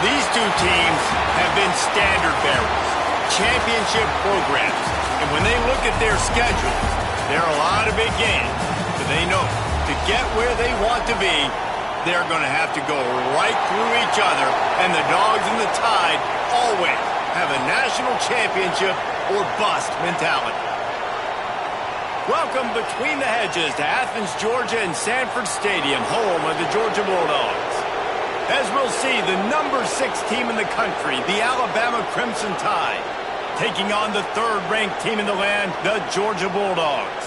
These two teams have been standard bearers, championship programs. And when they look at their schedules, there are a lot of big games. But they know to get where they want to be, they're going to have to go right through each other. And the Dogs and the Tide always have a national championship or bust mentality. Welcome between the hedges to Athens, Georgia and Sanford Stadium, home of the Georgia Bulldogs. As we'll see, the number 6 team in the country, the Alabama Crimson Tide, taking on the 3rd-ranked team in the land, the Georgia Bulldogs.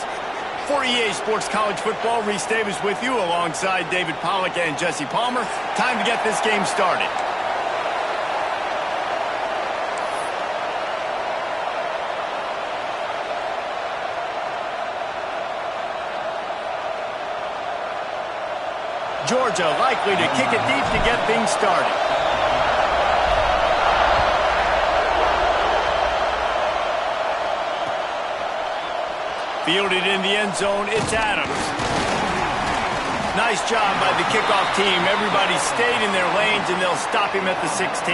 For EA Sports College Football, Reese Davis with you alongside David Pollack and Jesse Palmer. Time to get this game started. Georgia likely to kick it deep to get things started. Fielded in the end zone, it's Adams. Nice job by the kickoff team. Everybody stayed in their lanes, and they'll stop him at the 16.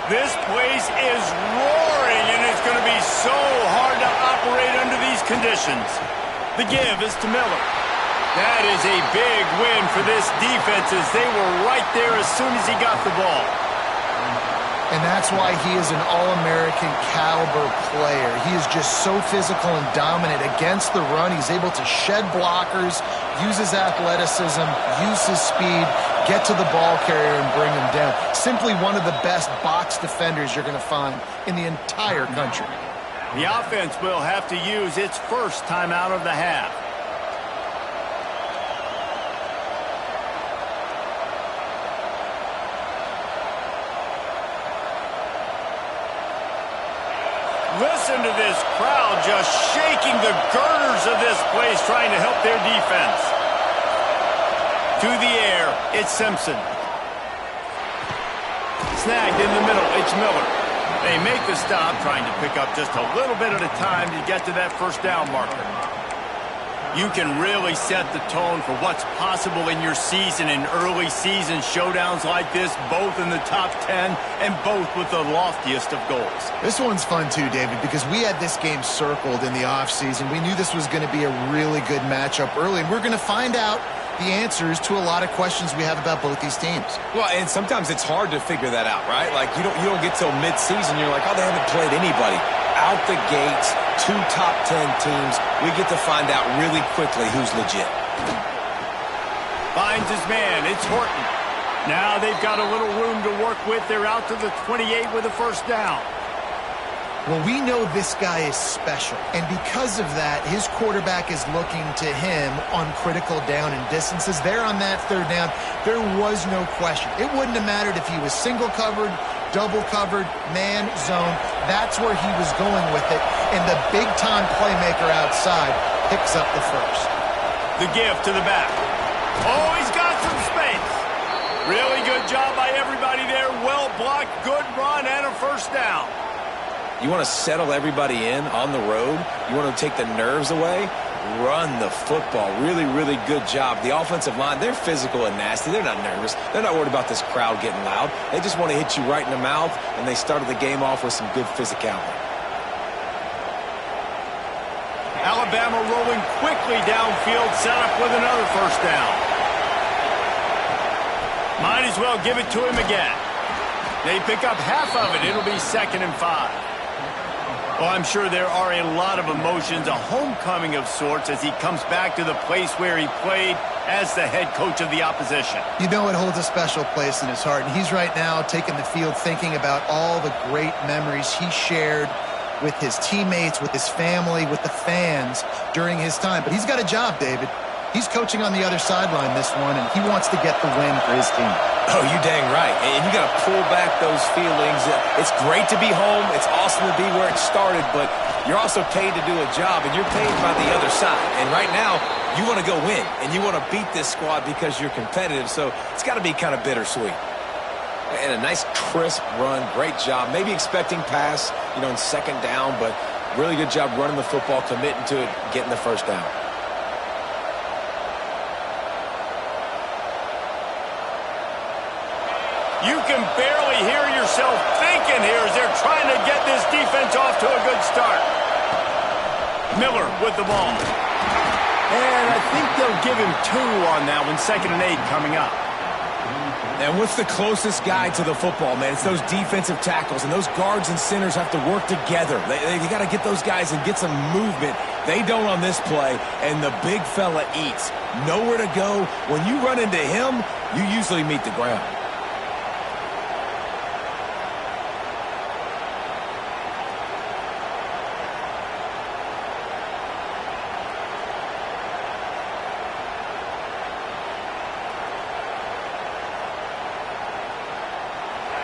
This place is roaring, and it's going to be so hard to operate under these conditions. The give is to Miller. That is a big win for this defense as they were right there as soon as he got the ball. And that's why he is an All-American caliber player. He is just so physical and dominant against the run. He's able to shed blockers, use his athleticism, use his speed, get to the ball carrier and bring him down. Simply one of the best box defenders you're going to find in the entire country. The offense will have to use its first timeout of the half. Listen to this crowd just shaking the girders of this place trying to help their defense. To the air, it's Simpson. Snagged in the middle, it's Miller. They make the stop, trying to pick up just a little bit at a time to get to that first down marker. You can really set the tone for what's possible in your season in early season showdowns like this, both in the top 10 and both with the loftiest of goals. This one's fun too, David, because we had this game circled in the offseason. We knew this was going to be a really good matchup early, and we're going to find out the answers to a lot of questions we have about both these teams. Well, and sometimes it's hard to figure that out, right? Like, you don't get till mid-season, you're like, oh, they haven't played anybody. Out the gates, 2 top 10 teams, we get to find out really quickly who's legit. Finds his man, it's Horton. Now they've got a little room to work with. They're out to the 28 with a first down. Well, we know this guy is special, and because of that, his quarterback is looking to him on critical down and distances. There on that 3rd down, there was no question. It wouldn't have mattered if he was single covered, double covered, man, zone. That's where he was going with it, and the big-time playmaker outside picks up the first. The give to the back. Oh, he's got some space. Really good job by everybody there. Well blocked, good run, and a first down. You want to settle everybody in on the road? You want to take the nerves away? Run the football. Really, really good job. The offensive line, they're physical and nasty. They're not nervous. They're not worried about this crowd getting loud. They just want to hit you right in the mouth, and they started the game off with some good physicality. Alabama rolling quickly downfield, set up with another first down. Might as well give it to him again. They pick up half of it. It'll be 2nd and 5. Well, I'm sure there are a lot of emotions, a homecoming of sorts as he comes back to the place where he played as the head coach of the opposition. You know it holds a special place in his heart, and he's right now taking the field thinking about all the great memories he shared with his teammates, with his family, with the fans during his time. But he's got a job, David. He's coaching on the other sideline this one, and he wants to get the win for his team. Oh, you dang right. And you got to pull back those feelings. It's great to be home. It's awesome to be where it started, but you're also paid to do a job, and you're paid by the other side. And right now, you want to go win, and you want to beat this squad because you're competitive, so it's got to be kind of bittersweet. And a nice crisp run. Great job. Maybe expecting pass, in second down, but really good job running the football, committing to it, getting the first down. You can barely hear yourself thinking here as they're trying to get this defense off to a good start. Miller with the ball. And I think they'll give him 2 on that one. 2nd and 8 coming up. And what's the closest guy to the football, man? It's those defensive tackles, and those guards and centers have to work together. They got to get those guys and get some movement. They don't on this play, and the big fella eats. Nowhere to go. When you run into him, you usually meet the ground.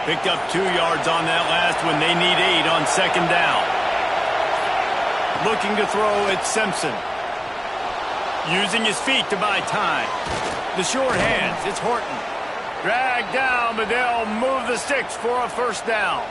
Picked up 2 yards on that last one. They need 8 on 2nd down. Looking to throw, it's Simpson. Using his feet to buy time. The short hands, it's Horton. Dragged down, but they'll move the sticks for a first down.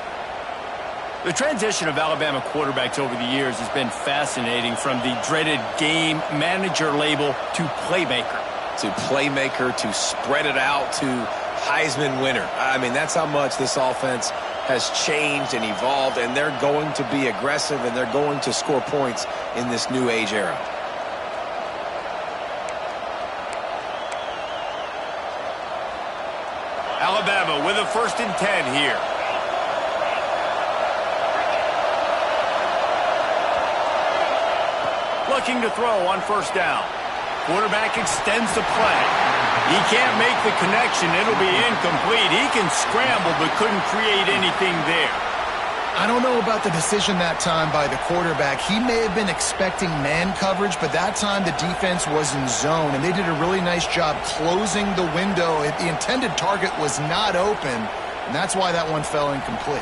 The transition of Alabama quarterbacks over the years has been fascinating, from the dreaded game manager label to playmaker. To spread it out, to Heisman winner. I mean, that's how much this offense has changed and evolved, and they're going to be aggressive, and they're going to score points in this new age era. Alabama with a 1st and 10 here. Looking to throw on 1st down. Quarterback extends the play. He can't make the connection. It'll be incomplete. He can scramble, but couldn't create anything there. I don't know about the decision that time by the quarterback. He may have been expecting man coverage, but that time the defense was in zone, and they did a really nice job closing the window. The intended target was not open, and that's why that one fell incomplete.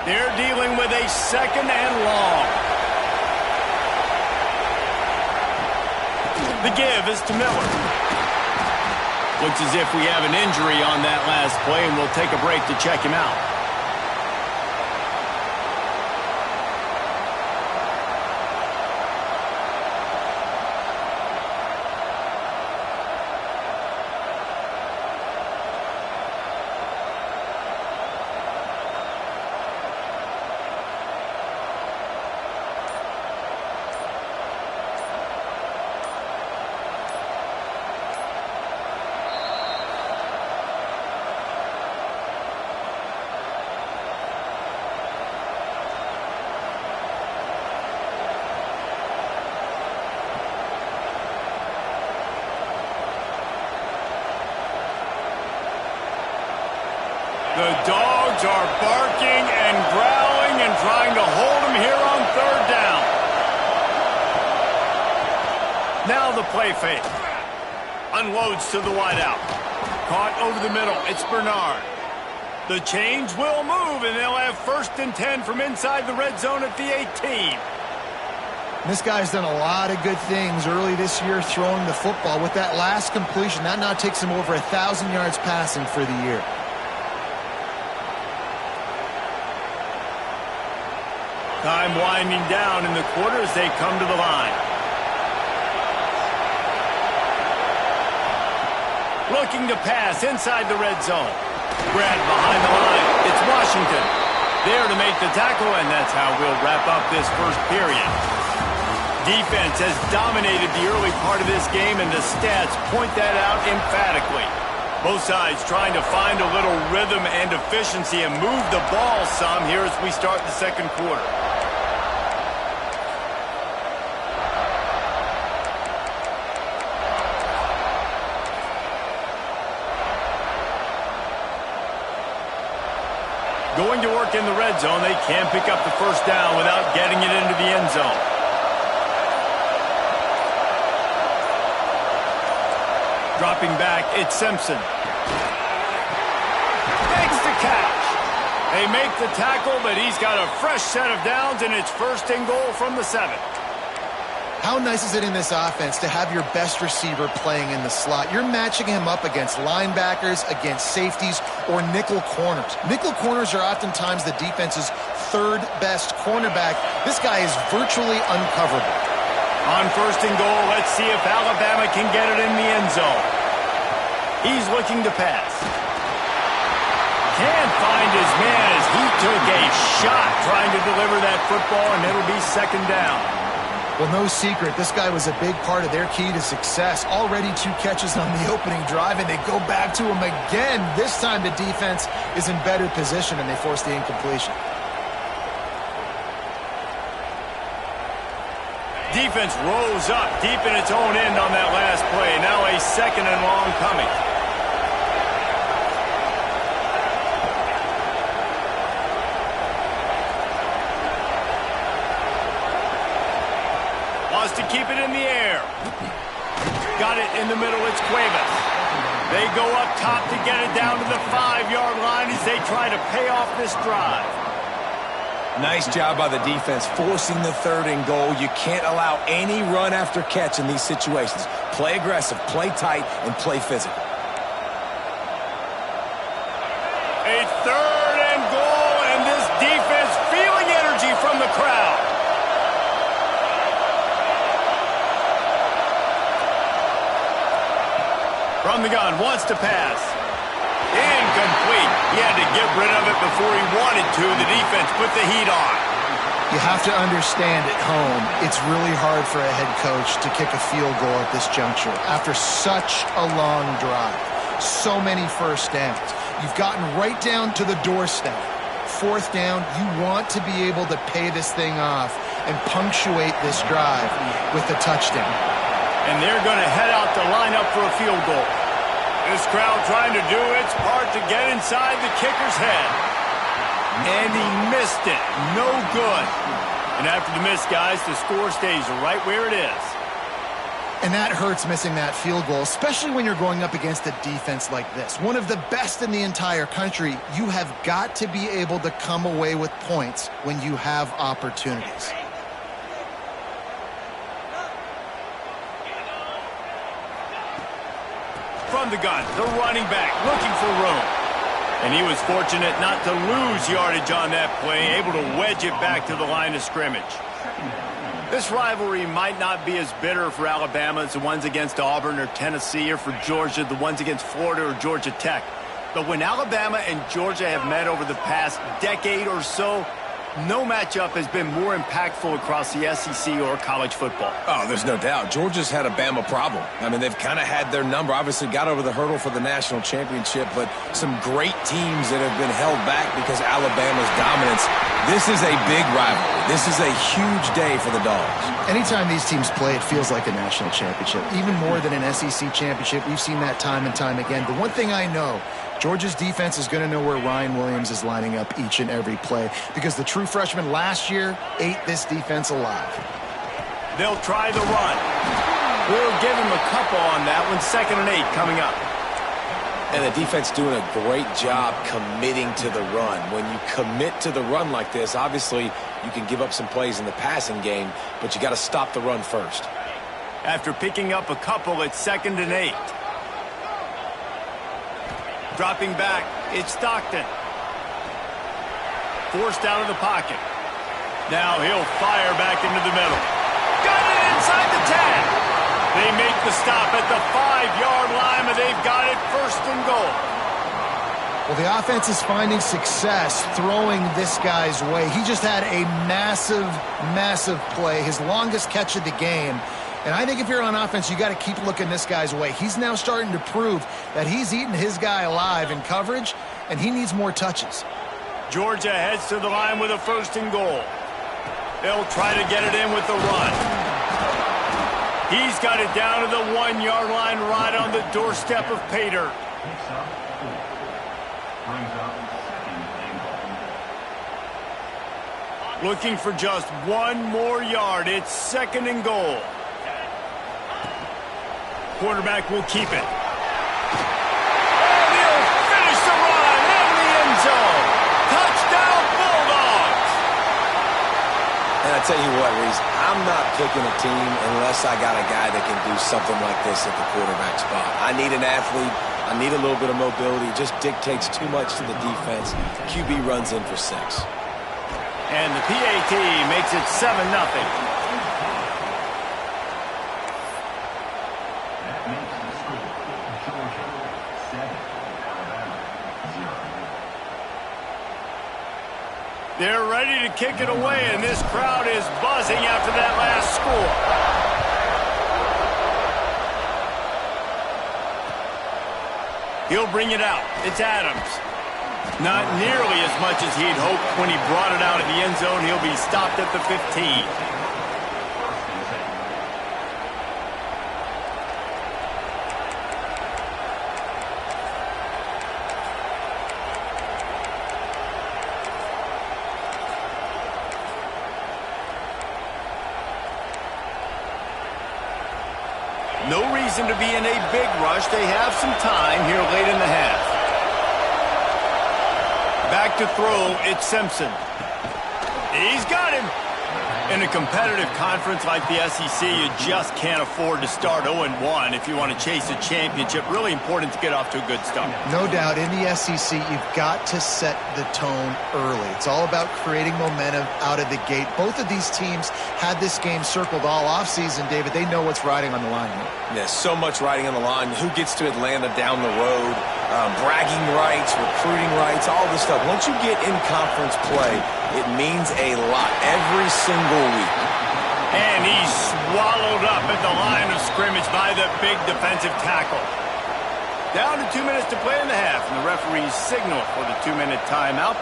They're dealing with a 2nd and long. The give is to Miller. Looks as if we have an injury on that last play, and we'll take a break to check him out. The dogs are barking and growling and trying to hold him here on 3rd down. Now the play fake. Unloads to the wideout. Caught over the middle. It's Bernard. The change will move, and they'll have 1st and 10 from inside the red zone at the 18. This guy's done a lot of good things early this year throwing the football. With that last completion, that now takes him over 1,000 yards passing for the year. Time winding down in the quarter as they come to the line. Looking to pass inside the red zone. Brad behind the line. It's Washington. There to make the tackle, and that's how we'll wrap up this first period. Defense has dominated the early part of this game, and the stats point that out emphatically. Both sides trying to find a little rhythm and efficiency and move the ball some here as we start the 2nd quarter. Going to work in the red zone. They can't pick up the 1st down without getting it into the end zone. Dropping back, it's Simpson. Makes the catch. They make the tackle, but he's got a fresh set of downs, and it's 1st and goal from the 7. How nice is it in this offense to have your best receiver playing in the slot? You're matching him up against linebackers, against safeties, or nickel corners. Nickel corners are oftentimes the defense's 3rd best cornerback. This guy is virtually uncoverable. On 1st and goal, let's see if Alabama can get it in the end zone. He's looking to pass. Can't find his man as he took a shot trying to deliver that football, and it'll be 2nd down. Well, no secret, this guy was a big part of their key to success. Already 2 catches on the opening drive, and they go back to him again. This time the defense is in better position, and they force the incompletion. Defense rose up deep in its own end on that last play. Now a 2nd and long coming. To keep it in the air. Got it in the middle. It's Cuevas. They go up top to get it down to the 5-yard line as they try to pay off this drive. Nice job by the defense forcing the 3rd and goal. You can't allow any run after catch in these situations. Play aggressive, play tight, and play physical. A 3rd and goal, and this defense feeling energy from the crowd. From the gun, wants to pass. Incomplete. He had to get rid of it before he wanted to. The defense put the heat on. You have to understand at home, it's really hard for a head coach to kick a field goal at this juncture after such a long drive. So many 1st downs. You've gotten right down to the doorstep. 4th down, you want to be able to pay this thing off and punctuate this drive with a touchdown. And they're going to head out to line up for a field goal. This crowd trying to do its part to get inside the kicker's head. And he missed it. No good. And after the miss, guys, the score stays right where it is. And that hurts, missing that field goal, especially when you're going up against a defense like this. One of the best in the entire country. You have got to be able to come away with points when you have opportunities. From the gun, the running back looking for room. And he was fortunate not to lose yardage on that play, able to wedge it back to the line of scrimmage. This rivalry might not be as bitter for Alabama as the ones against Auburn or Tennessee, or for Georgia, the ones against Florida or Georgia Tech. But when Alabama and Georgia have met over the past decade or so, no matchup has been more impactful across the SEC or college football. Oh, there's no doubt. Georgia's had a Bama problem. I mean, they've kind of had their number. Obviously got over the hurdle for the national championship, but some great teams that have been held back because Alabama's dominance. This is a big rivalry. This is a huge day for the Dogs. Anytime these teams play, it feels like a national championship. Even more than an SEC championship. We've seen that time and time again. The one thing I know, Georgia's defense is going to know where Ryan Williams is lining up each and every play, because the true freshman last year ate this defense alive. They'll try the run. We'll give him a couple on that one. 2nd and 8 coming up. And the defense doing a great job committing to the run. When you commit to the run like this, obviously you can give up some plays in the passing game, but you got to stop the run first. After picking up a couple, it's 2nd and 8. Dropping back, it's Stockton. Forced out of the pocket. Now he'll fire back into the middle. Got it inside the 10. They make the stop at the 5-yard line, and they've got it 1st and goal. Well, the offense is finding success throwing this guy's way. He just had a massive, massive play, his longest catch of the game. And I think if you're on offense, you got to keep looking this guy's way. He's now starting to prove that he's eating his guy alive in coverage, and he needs more touches. Georgia heads to the line with a 1st and goal. They'll try to get it in with the run. He's got it down to the 1-yard line, right on the doorstep of pay dirt. Looking for just one more yard. It's 2nd and goal. Quarterback will keep it. And he'll finish the run in the end zone. Touchdown! I tell you what, Reese, I'm not picking a team unless I got a guy that can do something like this at the quarterback spot. I need an athlete. I need a little bit of mobility. It just dictates too much to the defense. QB runs in for 6. And the PAT makes it 7-0. They're ready to kick it away, and this crowd is buzzing after that last score. He'll bring it out. It's Adams. Not nearly as much as he'd hoped when he brought it out of the end zone. He'll be stopped at the 15. No reason to be in a big rush. They have some time here late in the half. Back to throw, it's Simpson. He's got him. In a competitive conference like the SEC, you just can't afford to start 0-1 if you want to chase a championship. Really important to get off to a good start. No doubt, in the SEC, you've got to set the tone early. It's all about creating momentum out of the gate. Both of these teams had this game circled all offseason, David. They know what's riding on the line here. Yeah, so much riding on the line. Who gets to Atlanta down the road? Bragging rights, recruiting rights, all this stuff. Once you get in conference play, it means a lot every single week. And he's swallowed up at the line of scrimmage by the big defensive tackle. Down to 2 minutes to play in the half, and the referees signal for the 2-minute timeout.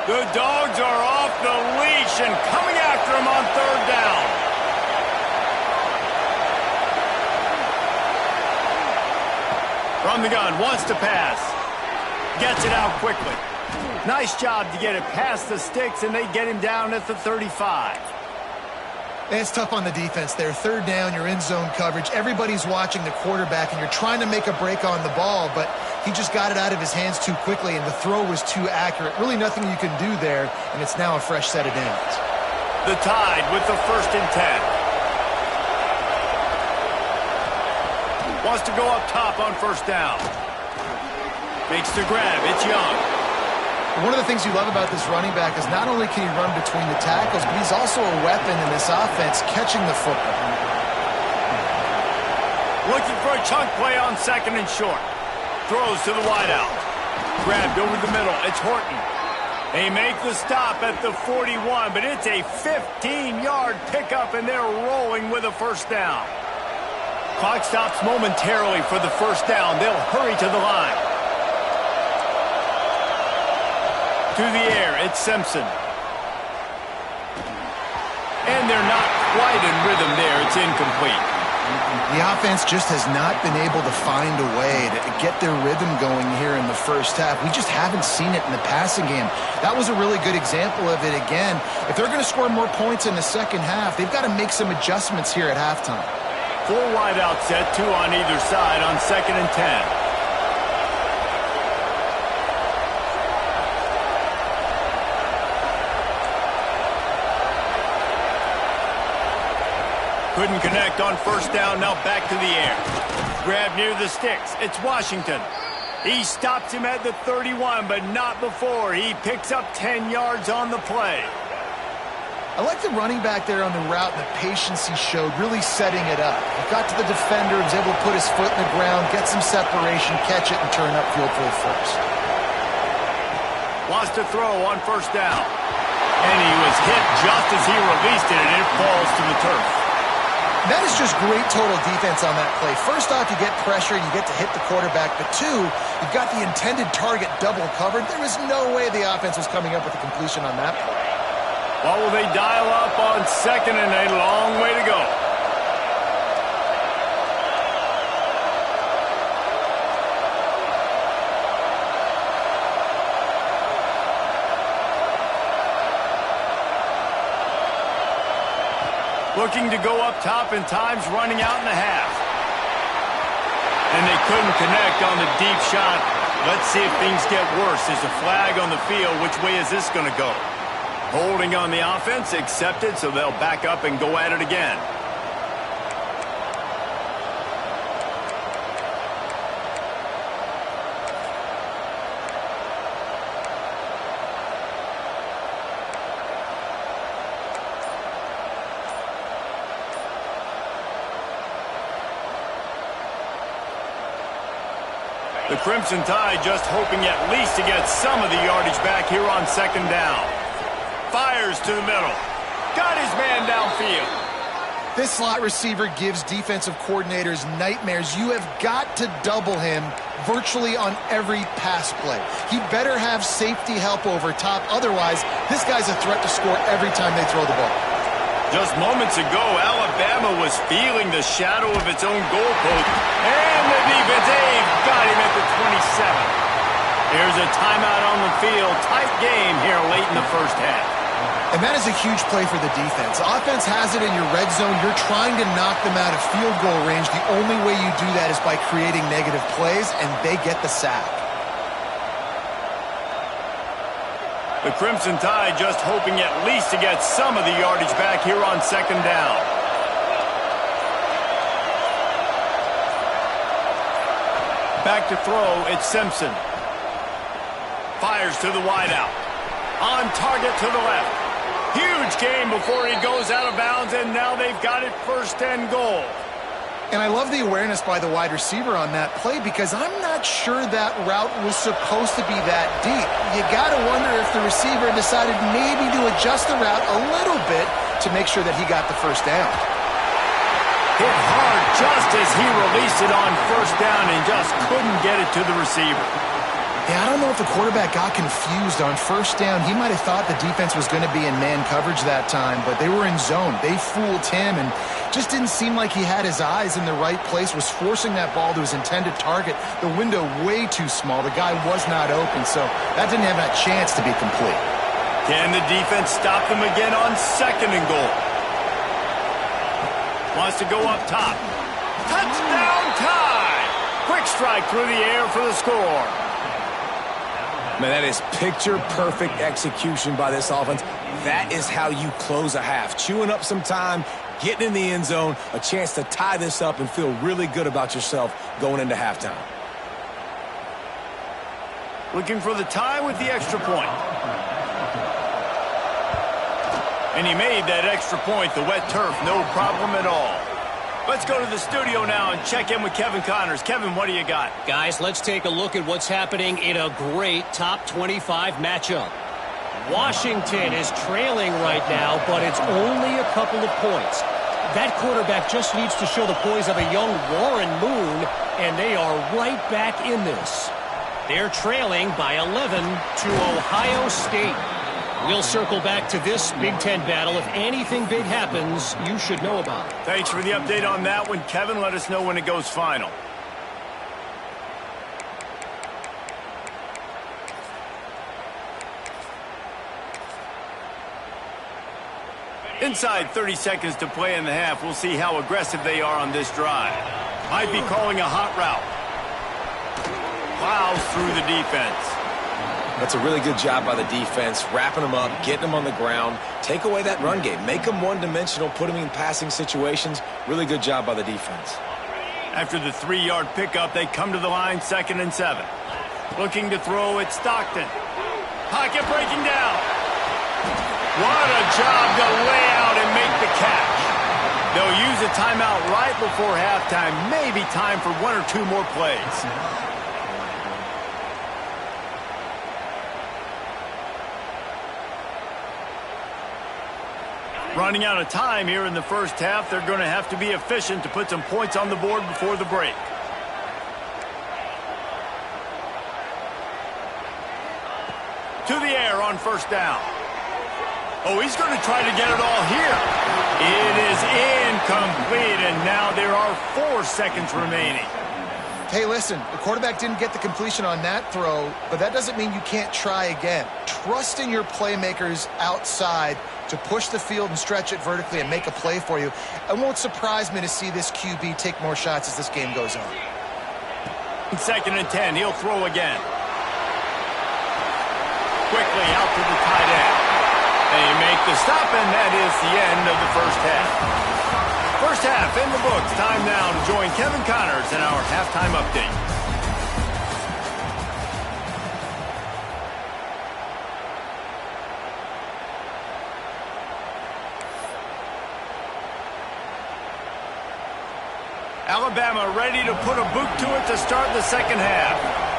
The Dogs are off the leash and coming after him on 3rd down. From the gun, wants to pass. Gets it out quickly. Nice job to get it past the sticks, and they get him down at the 35. And it's tough on the defense there. 3rd down, you're in zone coverage. Everybody's watching the quarterback, and you're trying to make a break on the ball, but he just got it out of his hands too quickly, and the throw was too accurate. Really nothing you can do there, and it's now a fresh set of downs. The Tide with the 1st and 10. Wants to go up top on 1st down. Makes the grab. It's Young. One of the things you love about this running back is not only can he run between the tackles, but he's also a weapon in this offense, catching the football. Looking for a chunk play on 2nd and short. Throws to the wideout. Grabbed over the middle. It's Horton. They make the stop at the 41, but it's a 15-yard pickup, and they're rolling with a 1st down. Clock stops momentarily for the 1st down. They'll hurry to the line. To the air, it's Simpson. And they're not quite in rhythm there. It's incomplete. The offense just has not been able to find a way to get their rhythm going here in the 1st half. We just haven't seen it in the passing game. That was a really good example of it again. If they're going to score more points in the 2nd half, they've got to make some adjustments here at halftime. 4 wideout set, 2 on either side on 2nd and 10. Couldn't connect on 1st down, now back to the air. Grab near the sticks, it's Washington. He stops him at the 31, but not before. He picks up 10 yards on the play. I like the running back there on the route and the patience he showed, really setting it up. He got to the defender, was able to put his foot in the ground, get some separation, catch it, and turn upfield for the 1st. Wants to throw on 1st down. And he was hit just as he released it, and it falls to the turf. That is just great total defense on that play. First off, you get pressure and you get to hit the quarterback. But 2, you've got the intended target double covered. There was no way the offense was coming up with a completion on that play. Well, will they dial up on 2nd and a long way to go? Looking to go up top, and time's running out in the half. And they couldn't connect on the deep shot. Let's see if things get worse. There's a flag on the field. Which way is this going to go? Holding on the offense, accepted, so they'll back up and go at it again. The Crimson Tide just hoping at least to get some of the yardage back here on second down. Fires to the middle. Got his man downfield. This slot receiver gives defensive coordinators nightmares. You have got to double him virtually on every pass play. He better have safety help over top. Otherwise, this guy's a threat to score every time they throw the ball. Just moments ago, Alabama was feeling the shadow of its own goalpost. And the defense got him at the 27. Here's a timeout on the field. Tight game here late in the first half. And that is a huge play for the defense. Offense has it in your red zone. You're trying to knock them out of field goal range. The only way you do that is by creating negative plays, and they get the sack. The Crimson Tide just hoping at least to get some of the yardage back here on second down. Back to throw, it's Simpson. Fires to the wideout. On target to the left. Huge gain before he goes out of bounds, and now they've got it first and goal. And I love the awareness by the wide receiver on that play because I'm not sure that route was supposed to be that deep. You got to wonder if the receiver decided maybe to adjust the route a little bit to make sure that he got the first down. Hit hard just as he released it on first down and just couldn't get it to the receiver. Yeah, I don't know if the quarterback got confused on first down. He might have thought the defense was going to be in man coverage that time, but they were in zone. They fooled him and just didn't seem like he had his eyes in the right place, was forcing that ball to his intended target. The window way too small. The guy was not open, so that didn't have that chance to be complete. Can the defense stop them again on second and goal? Wants to go up top. Touchdown Tide! Quick strike through the air for the score. Man, that is picture-perfect execution by this offense. That is how you close a half. Chewing up some time, getting in the end zone, a chance to tie this up and feel really good about yourself going into halftime. Looking for the tie with the extra point. And he made that extra point, the wet turf, no problem at all. Let's go to the studio now and check in with Kevin Connors. Kevin, what do you got? Guys, let's take a look at what's happening in a great top 25 matchup. Washington is trailing right now, but it's only a couple of points. That quarterback just needs to show the poise of a young Warren Moon, and they are right back in this. They're trailing by 11 to Ohio State. We'll circle back to this Big Ten battle. If anything big happens, you should know about it. Thanks for the update on that one, Kevin. Let us know when it goes final. Inside 30 seconds to play in the half. We'll see how aggressive they are on this drive. Might be calling a hot route. Plows through the defense. That's a really good job by the defense, wrapping them up, getting them on the ground. Take away that run game. Make them one-dimensional, put them in passing situations. Really good job by the defense. After the 3-yard pickup, they come to the line, 2nd and 7. Looking to throw, it's Stockton. Pocket breaking down. What a job to lay out and make the catch. They'll use a timeout right before halftime. Maybe time for 1 or 2 more plays. Running out of time here in the first half. They're going to have to be efficient to put some points on the board before the break. To the air on first down. Oh, he's going to try to get it all here. It is incomplete, and now there are 4 seconds remaining. Hey, listen, the quarterback didn't get the completion on that throw, but that doesn't mean you can't try again. Trust in your playmakers outside to push the field and stretch it vertically and make a play for you. It won't surprise me to see this QB take more shots as this game goes on. 2nd and 10, he'll throw again. Quickly out to the tight end. They make the stop, and that is the end of the first half. First half in the books. Time now to join Kevin Connors in our halftime update. Alabama ready to put a boot to it to start the second half.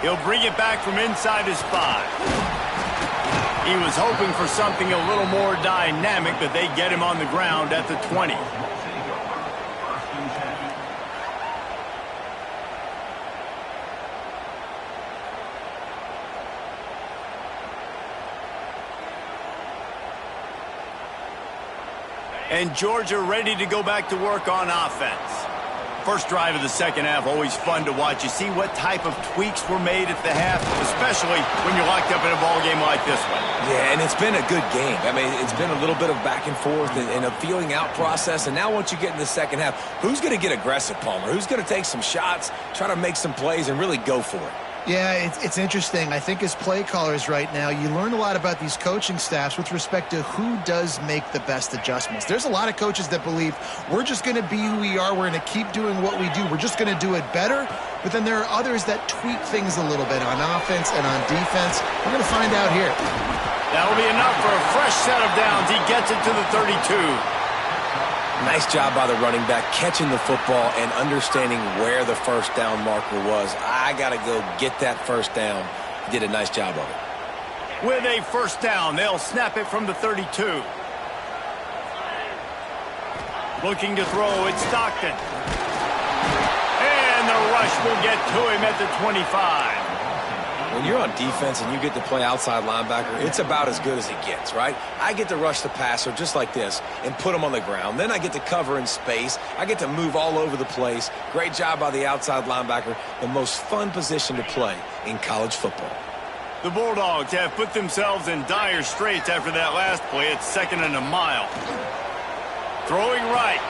He'll bring it back from inside his 5. He was hoping for something a little more dynamic, but they get him on the ground at the 20. And Georgia ready to go back to work on offense. First drive of the second half, always fun to watch. You see what type of tweaks were made at the half, especially when you're locked up in a ball game like this one. Yeah, and it's been a good game. I mean, it's been a little bit of back and forth and a feeling out process. And now once you get in the second half, who's going to get aggressive, Palmer? Who's going to take some shots, try to make some plays, and really go for it? Yeah, it's interesting. I think as play callers right now, you learn a lot about these coaching staffs with respect to who does make the best adjustments. There's a lot of coaches that believe we're just going to be who we are. We're going to keep doing what we do. We're just going to do it better. But then there are others that tweak things a little bit on offense and on defense. We're going to find out here. That'll be enough for a fresh set of downs. He gets it to the 32. Nice job by the running back, catching the football and understanding where the first down marker was. I got to go get that first down. He did a nice job of it. With a first down, they'll snap it from the 32. Looking to throw, it's Stockton. And the rush will get to him at the 25. When you're on defense and you get to play outside linebacker, it's about as good as it gets, right? I get to rush the passer just like this and put him on the ground. Then I get to cover in space. I get to move all over the place. Great job by the outside linebacker. The most fun position to play in college football. The Bulldogs have put themselves in dire straits after that last play. It's 2nd and a mile. Throwing right.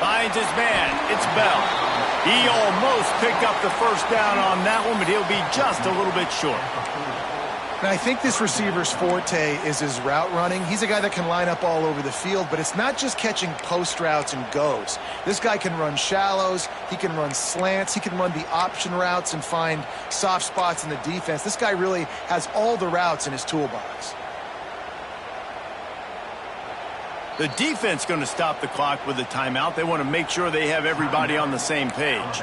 Finds his man. It's Bell. He almost picked up the first down on that one, but he'll be just a little bit short. And I think this receiver's forte is his route running. He's a guy that can line up all over the field, but it's not just catching post routes and goes. This guy can run shallows. He can run slants. He can run the option routes and find soft spots in the defense. This guy really has all the routes in his toolbox. The defense going to stop the clock with a timeout. They want to make sure they have everybody on the same page.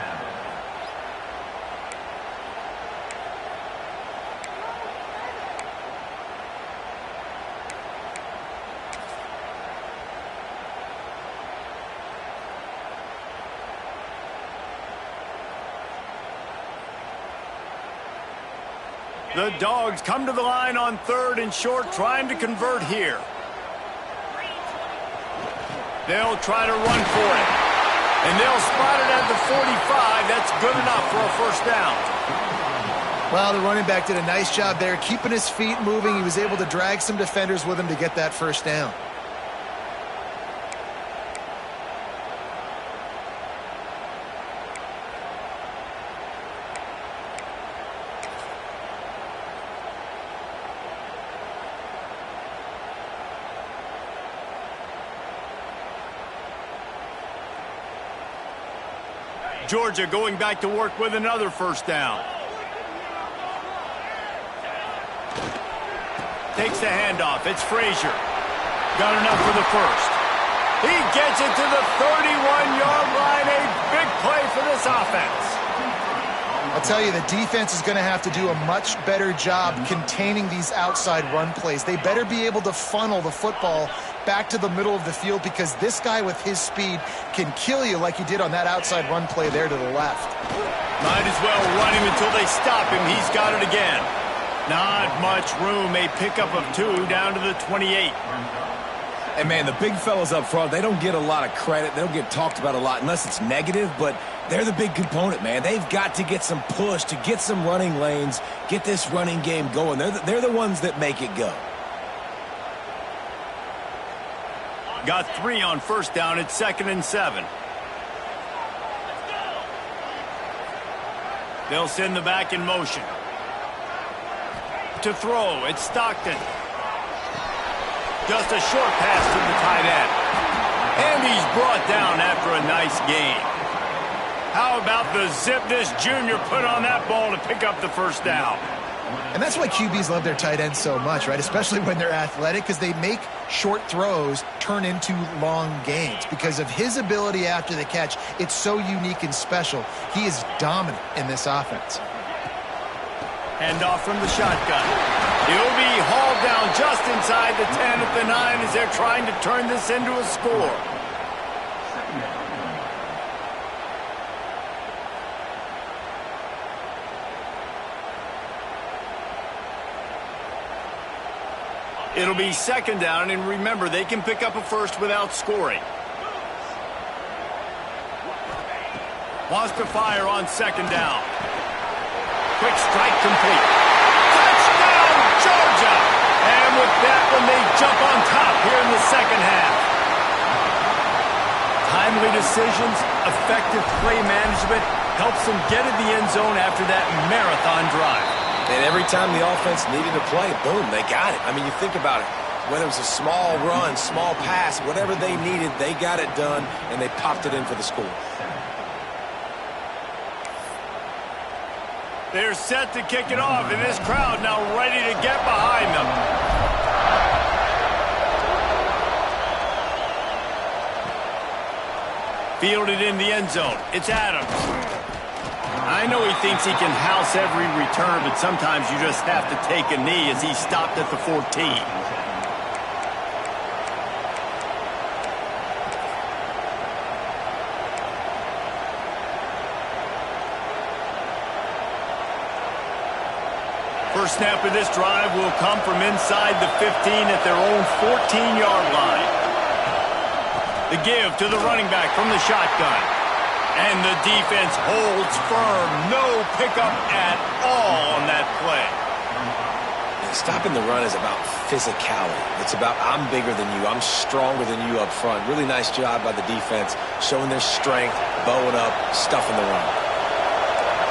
The Dogs come to the line on 3rd and short, trying to convert here. They'll try to run for it. And they'll spot it at the 45. That's good enough for a first down. Well, the running back did a nice job there, keeping his feet moving. He was able to drag some defenders with him to get that first down. Georgia going back to work with another first down. Takes the handoff. It's Frazier. Got enough for the first. He gets it to the 31-yard line. A big play for this offense. I'll tell you, the defense is going to have to do a much better job containing these outside run plays. They better be able to funnel the football back to the middle of the field, because this guy with his speed can kill you like he did on that outside run play there to the left. Might as well run him until they stop him. He's got it again. Not much room. A pickup of 2 down to the 28. And, man, the big fellas up front, they don't get a lot of credit. They don't get talked about a lot unless it's negative, but they're the big component, man. They've got to get some push, to get some running lanes, get this running game going. They're the ones that make it go. Got 3 on first down at 2nd and 7. They'll send the back in motion. To throw, it's Stockton. Just a short pass to the tight end. And he's brought down after a nice gain. How about the zip this junior put on that ball to pick up the first down? And that's why QBs love their tight ends so much, right? Especially when they're athletic, because they make short throws turn into long gains. Because of his ability after the catch, it's so unique and special. He is dominant in this offense. Hand off from the shotgun. He'll be hauled down just inside the 10 at the 9 as they're trying to turn this into a score. It'll be 2nd down, and remember, they can pick up a first without scoring. Wants to fire on 2nd down. Quick strike complete. Touchdown, Georgia! And with that one, they jump on top here in the second half. Timely decisions, effective play management helps them get in the end zone after that marathon drive. And every time the offense needed to play, boom, they got it. I mean, you think about it. Whether it was a small run, small pass, whatever they needed, they got it done, and they popped it in for the score. They're set to kick it off, and this crowd now ready to get behind them. Fielded in the end zone. It's Adams. I know he thinks he can house every return, but sometimes you just have to take a knee as he stopped at the 14. First snap of this drive will come from inside the 15 at their own 14-yard line. The give to the running back from the shotgun. And the defense holds firm. No pickup at all on that play. Stopping the run is about physicality. It's about I'm bigger than you. I'm stronger than you up front. Really nice job by the defense, showing their strength, bowing up, stuffing the run.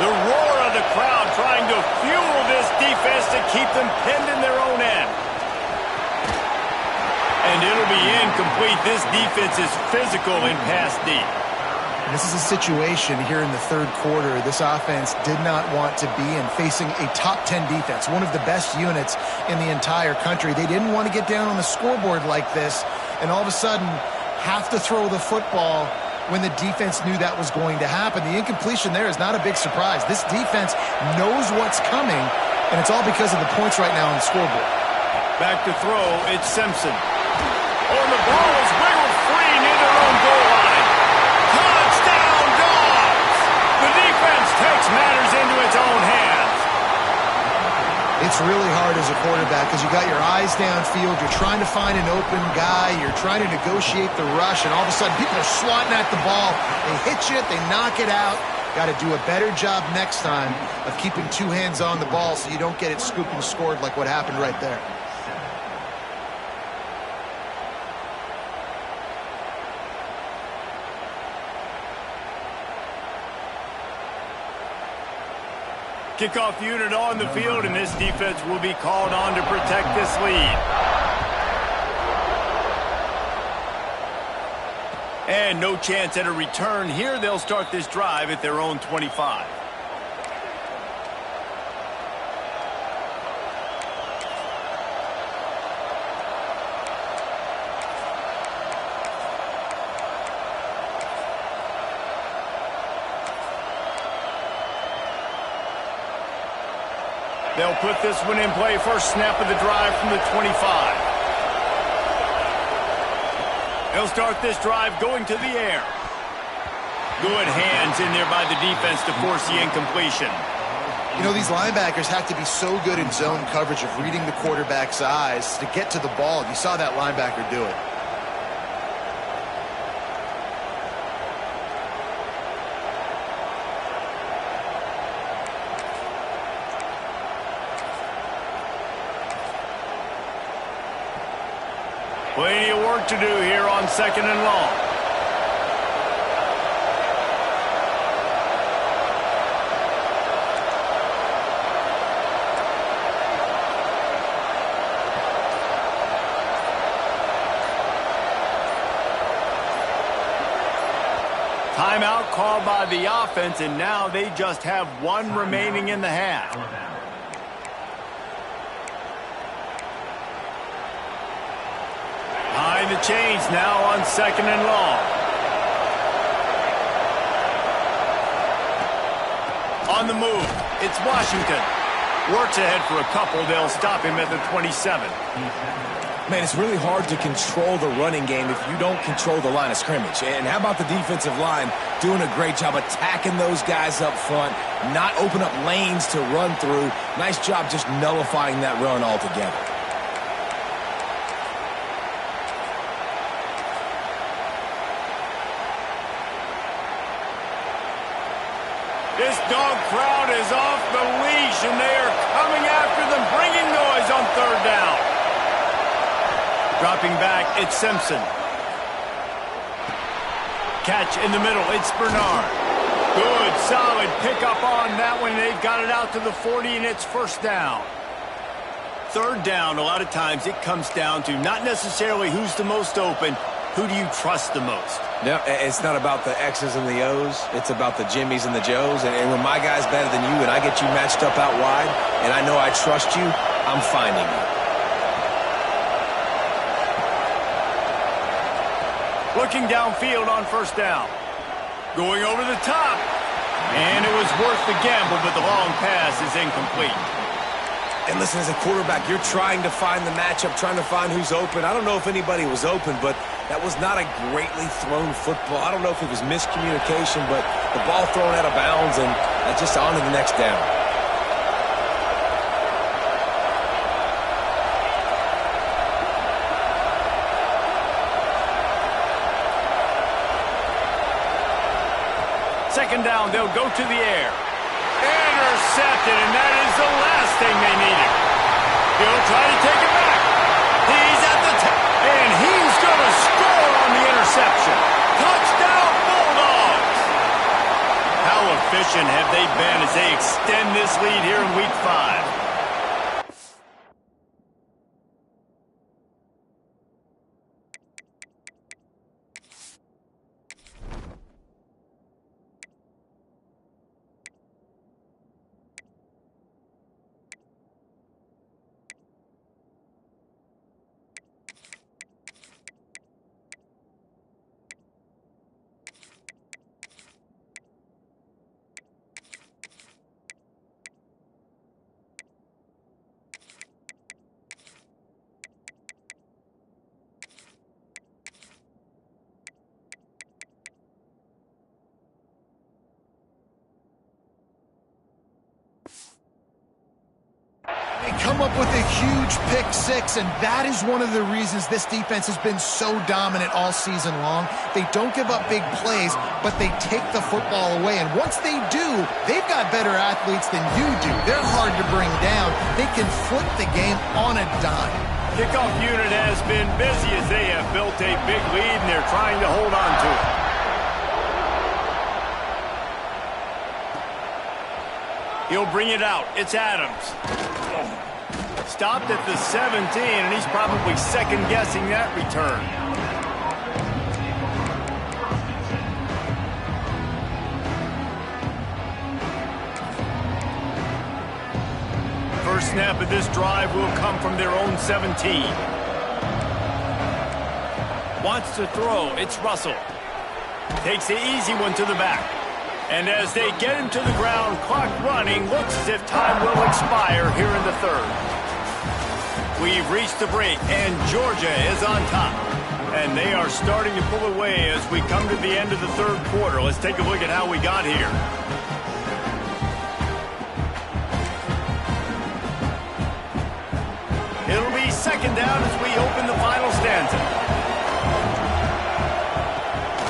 The roar of the crowd trying to fuel this defense to keep them pinned in their own end. And it'll be incomplete. This defense is physical in pass deep. And this is a situation here in the third quarter this offense did not want to be in, facing a top 10 defense, one of the best units in the entire country. They didn't want to get down on the scoreboard like this and all of a sudden have to throw the football when the defense knew that was going to happen. The incompletion there is not a big surprise. This defense knows what's coming, and it's all because of the points right now on the scoreboard. Back to throw, it's Simpson. Oh, the ball is wiggled free near their own goal line. Touchdown, Dogs! The defense takes matters into its own hands. It's really hard as a quarterback because you got your eyes downfield, you're trying to find an open guy, you're trying to negotiate the rush, and all of a sudden people are swatting at the ball. They hit you, they knock it out. Got to do a better job next time of keeping two hands on the ball so you don't get it scooped and scored like what happened right there. Kickoff unit on the field, and this defense will be called on to protect this lead. And no chance at a return here. They'll start this drive at their own 25. They'll put this one in play. First snap of the drive from the 25. They'll start this drive going to the air. Good hands in there by the defense to force the incompletion. You know, these linebackers have to be so good in zone coverage of reading the quarterback's eyes to get to the ball. You saw that linebacker do it. Plenty of work to do here on 2nd and long. Timeout called by the offense, and now they just have one remaining in the half. Behind the chains now on 2nd and long. On the move, it's Washington. Works ahead for a couple. They'll stop him at the 27. Man, it's really hard to control the running game if you don't control the line of scrimmage. And how about the defensive line doing a great job attacking those guys up front, not open up lanes to run through. Nice job just nullifying that run altogether. This dog crowd is off the leash, and they are coming after them, bringing noise on 3rd down. Dropping back, it's Simpson. Catch in the middle, it's Bernard. Good, solid pickup on that one. They've got it out to the 40, and it's 1st down. 3rd down, a lot of times it comes down to not necessarily who's the most open, who do you trust the most? Yeah, it's not about the X's and the O's. It's about the Jimmies and the Joes. And when my guy's better than you and I get you matched up out wide, and I know I trust you, I'm finding you. Looking downfield on 1st down. Going over the top. And it was worth the gamble, but the long pass is incomplete. And listen, as a quarterback, you're trying to find the matchup, trying to find who's open. I don't know if anybody was open, but that was not a greatly thrown football. I don't know if it was miscommunication, but the ball thrown out of bounds, and just on to the next down. Second down, they'll go to the air. Intercepted, and that is the last thing they needed. He'll try to take it back. He's at the top, and he's going to score on the interception. Touchdown, Bulldogs! How efficient have they been as they extend this lead here in Week 5? Come up with a huge pick six, and that is one of the reasons this defense has been so dominant all season long. They don't give up big plays, but they take the football away, and once they do, they've got better athletes than you do. They're hard to bring down. They can flip the game on a dime. Kickoff unit has been busy as they have built a big lead, and they're trying to hold on to it. He'll bring it out. It's Adams. Stopped at the 17, and he's probably second-guessing that return. First snap of this drive will come from their own 17. Wants to throw. It's Russell. Takes the easy one to the back. And as they get him to the ground, clock running, looks as if time will expire here in the 3rd. We've reached the break, and Georgia is on top. And they are starting to pull away as we come to the end of the 3rd quarter. Let's take a look at how we got here. It'll be second down as we open the final stanza.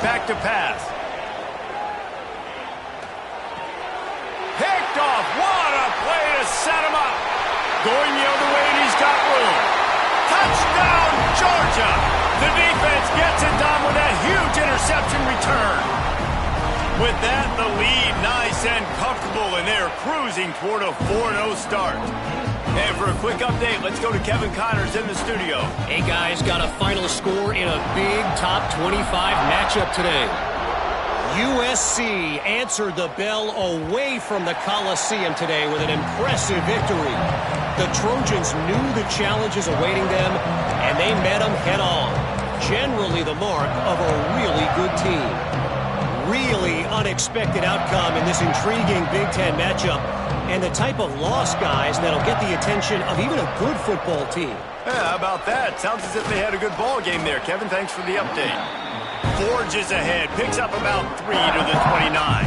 Back to pass. Picked off. What a play to set him up. Going the other way, and he's got room. Touchdown, Georgia! The defense gets it done with that huge interception return. With that, the lead nice and comfortable, and they're cruising toward a 4-0 start. And for a quick update, let's go to Kevin Connors in the studio. Hey, guys, got a final score in a big top 25 matchup today. USC answered the bell away from the Coliseum today with an impressive victory. The Trojans knew the challenges awaiting them, and they met them head-on. Generally the mark of a really good team. Really unexpected outcome in this intriguing Big Ten matchup, and the type of loss, guys, that'll get the attention of even a good football team. Yeah, how about that? Sounds as if they had a good ball game there. Kevin, thanks for the update. Forges ahead, picks up about 3 to the 29.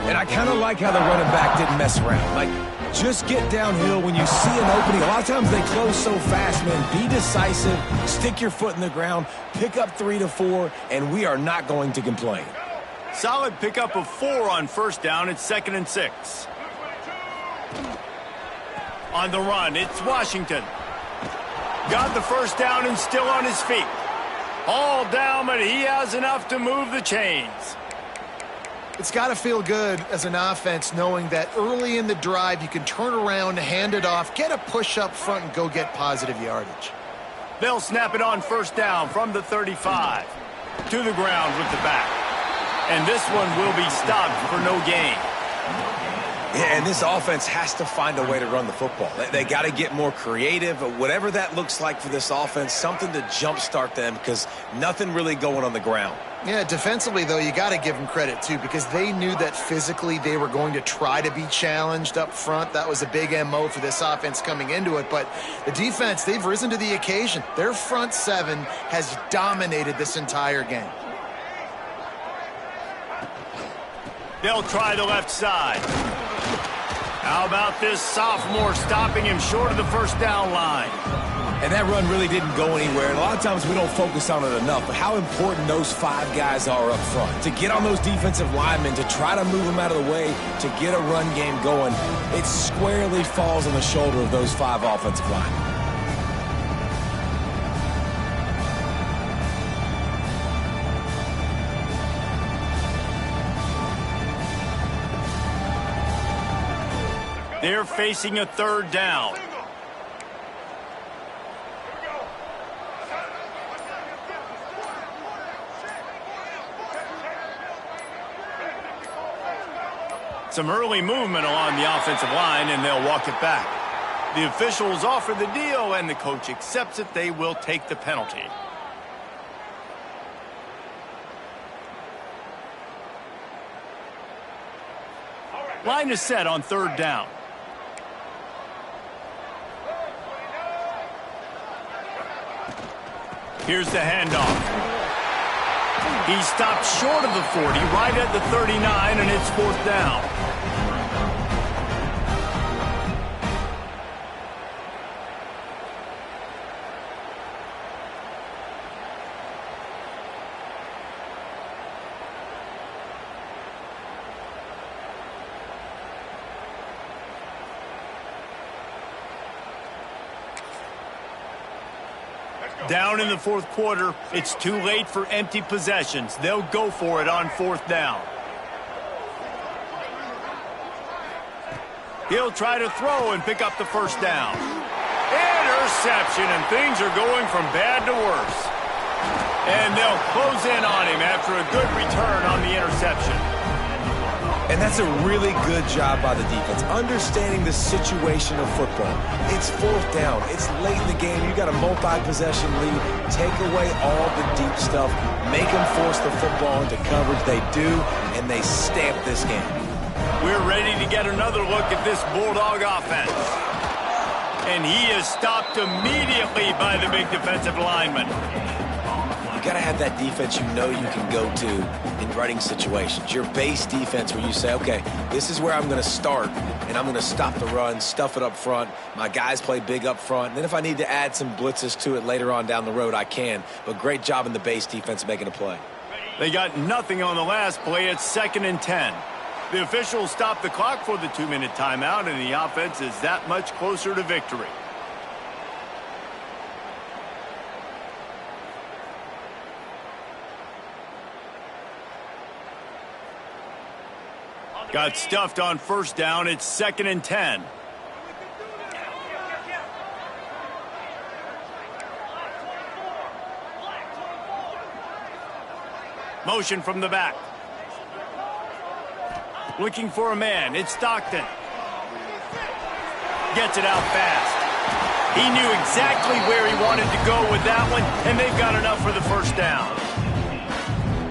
And I kind of like how the running back didn't mess around. Like, just get downhill when you see an opening. A lot of times they close so fast, man. Be decisive, stick your foot in the ground, pick up 3 to 4, and we are not going to complain. Solid pickup of 4 on first down. It's 2nd and 6. On the run, it's Washington. Got the first down and still on his feet. All down, but he has enough to move the chains. It's got to feel good as an offense knowing that early in the drive you can turn around, hand it off, get a push up front, and go get positive yardage. They'll snap it on first down from the 35. To the ground with the back. And this one will be stopped for no gain. Yeah, and this offense has to find a way to run the football. They got to get more creative, whatever that looks like for this offense, something to jumpstart them because nothing really going on the ground. Yeah, defensively, though, you got to give them credit, too, because they knew that physically they were going to try to be challenged up front. That was a big MO for this offense coming into it. But the defense, they've risen to the occasion. Their front seven has dominated this entire game. They'll try the left side. How about this sophomore stopping him short of the first down line? And that run really didn't go anywhere. And a lot of times we don't focus on it enough, but how important those 5 guys are up front. To get on those defensive linemen, to try to move them out of the way, to get a run game going, it squarely falls on the shoulder of those 5 offensive linemen. They're facing a 3rd down. Some early movement along the offensive line, and they'll walk it back. The officials offer the deal, and the coach accepts it. They will take the penalty. Line is set on 3rd down. Here's the handoff. He stopped short of the 40, right at the 39, and it's 4th down. Down in the 4th quarter, it's too late for empty possessions. They'll go for it on 4th down. He'll try to throw and pick up the first down. Interception, and things are going from bad to worse. And they'll close in on him after a good return on the interception. And that's a really good job by the defense, understanding the situation of football. It's 4th down. It's late in the game. You got a multi-possession lead. Take away all the deep stuff. Make them force the football into coverage. They do, and they stamp this game. We're ready to get another look at this Bulldog offense. And he is stopped immediately by the big defensive lineman. You got to have that defense you know you can go to in running situations. Your base defense where you say, okay, this is where I'm going to start, and I'm going to stop the run, stuff it up front. My guys play big up front. And then if I need to add some blitzes to it later on down the road, I can. But great job in the base defense making a play. They got nothing on the last play. It's 2nd and 10. The officials stop the clock for the 2-minute timeout, and the offense is that much closer to victory. Got stuffed on first down. It's 2nd and 10. Motion from the back. Looking for a man. It's Stockton. Gets it out fast. He knew exactly where he wanted to go with that one, and they've got enough for the first down.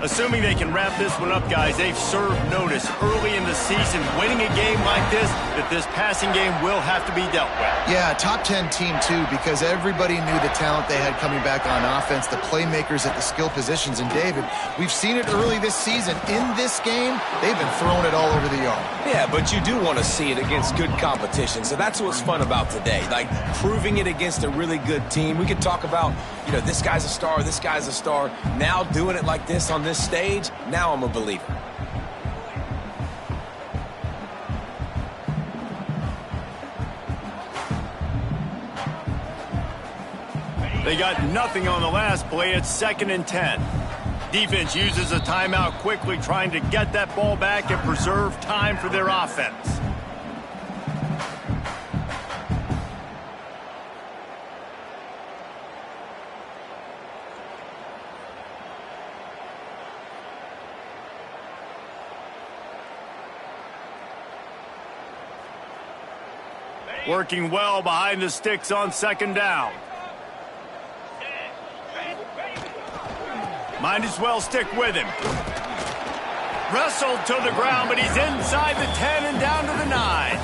Assuming they can wrap this one up, guys, they've served notice early in the season. Winning a game like this, that this passing game will have to be dealt with. Yeah, top 10 team, too, because everybody knew the talent they had coming back on offense, the playmakers at the skill positions. And, David, we've seen it early this season. In this game, they've been throwing it all over the yard. Yeah, but you do want to see it against good competition. So that's what's fun about today, like proving it against a really good team. We could talk about, you know, this guy's a star, this guy's a star. Now doing it like this on this stage, now I'm a believer. They got nothing on the last play. It's 2nd and 10. Defense uses a timeout quickly, trying to get that ball back and preserve time for their offense. Working well behind the sticks on 2nd down. Might as well stick with him. Wrestled to the ground, but he's inside the 10 and down to the 9.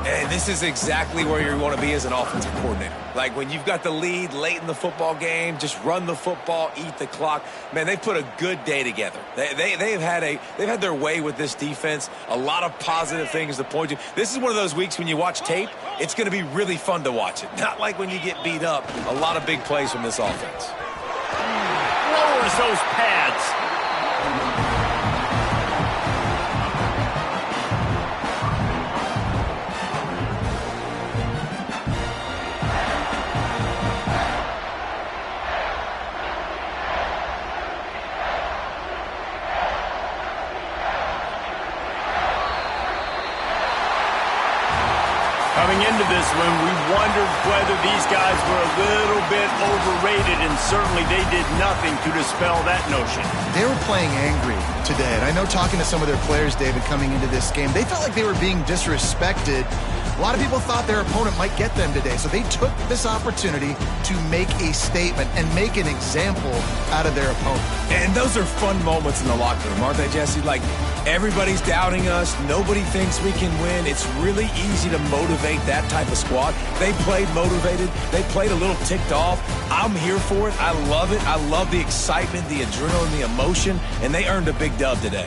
And this is exactly where you want to be as an offensive coordinator. Like when you've got the lead late in the football game, just run the football, eat the clock. Man, they've put a good day together. They've had their way with this defense. A lot of positive things to point to. This is one of those weeks when you watch tape, it's going to be really fun to watch it. Not like when you get beat up. A lot of big plays from this offense. Lowers those pads. Coming into this one, we wondered whether these guys were a little bit overrated, and certainly they did nothing to dispel that notion. They were playing angry today, and I know talking to some of their players, David, coming into this game, they felt like they were being disrespected. A lot of people thought their opponent might get them today, so they took this opportunity to make a statement and make an example out of their opponent. And those are fun moments in the locker room, aren't they, Jesse? Like, everybody's doubting us. Nobody thinks we can win. It's really easy to motivate that type of squad. They played motivated. They played a little ticked off. I'm here for it. I love it. I love the excitement, the adrenaline, the emotion, and they earned a big dub today.